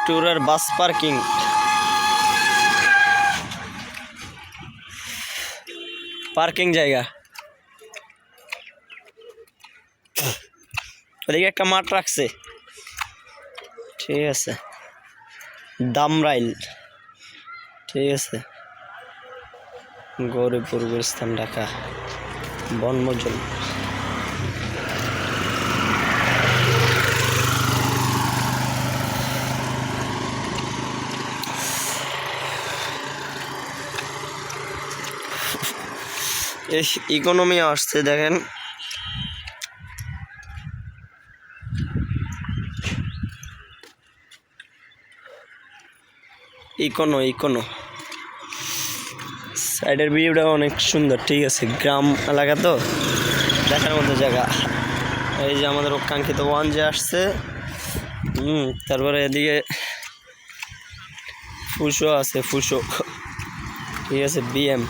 ট্যুরের বাস parking. Parking জায়গা, ওদিকে একটা মাঠ রাখছে। ঠিক আছে, দামরাইল। ঠিক আছে, গৌরীপুর, গুলিস্তান, ঢাকা, বনমজল। ইকোনমি আসছে দেখেন, ইকোনো সাইডের ভিউটা অনেক সুন্দর। ঠিক আছে, গ্রাম এলাকা তো দেখার মতো জায়গা। এই যে আমাদের কাঙ্ক্ষিত ওয়ান যে আসছে। তারপরে এদিকে ফুসো আছে, ফুসো। ঠিক আছে, বিএম।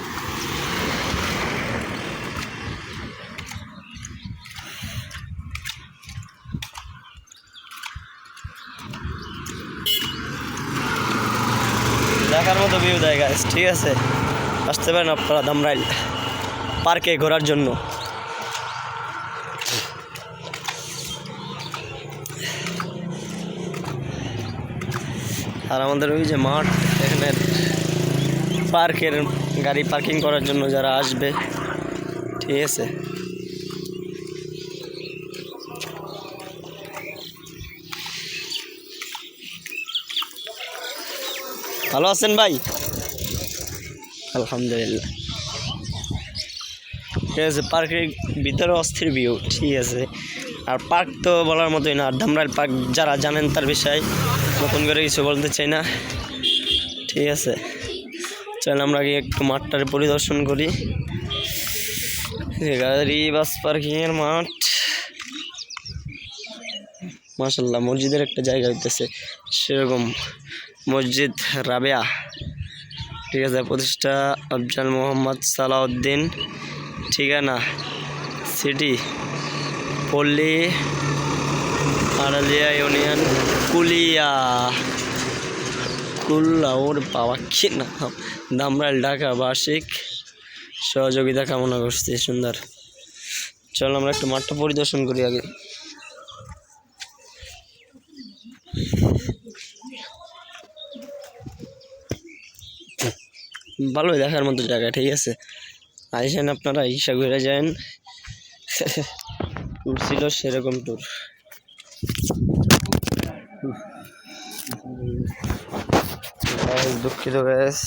দেখার মতো ভিউ জায়গা। ঠিক আছে, আসতে পারেন আপনারা দামরাইল পার্কে ঘোরার জন্য। আর আমাদের ওই যে মাঠ, এখানে পার্কের গাড়ি পার্কিং করার জন্য যারা আসবে। ঠিক আছে, ভালো আছেন ভাই? আলহামদুলিল্লাহ। ঠিক আছে, পার্কের ভিতরে অস্থির ভিউ। ঠিক আছে, আর পার্ক তো বলার মতোই না। আর দামরাইল পার্ক যারা জানেন তার বিষয় নতুন করে কিছু বলতে চাই না। ঠিক আছে, চল আমরা গিয়ে একটু মাঠটার পরিদর্শন করি। গাড়ি বাস পার্কিংয়ের মাঠ, মাশাআল্লাহ। মসজিদের একটা জায়গা হইতেছে সেরকম, মসজিদ রাবেয়া। ঠিক আছে, প্রতিষ্ঠা আফজাল মোহাম্মদ সালাউদ্দিন। ঠিকানা সিটি পল্লী, আড়ালিয়া ইউনিয়ন, কুল্লা। ওর বাবা কি নাম! দামরাইল, ঢাকা। বার্ষিক সহযোগিতা কামনা করছি। সুন্দর। চল আমরা একটু মাঠটা পরিদর্শন করি আগে। ভালোই দেখার মতো জায়গা। ঠিক আছে, আইসেন আপনারা, ঈশা ঘুরে যান। ট্যুর ছিল সেরকম ট্যুর। দুঃখিত গ্যাস।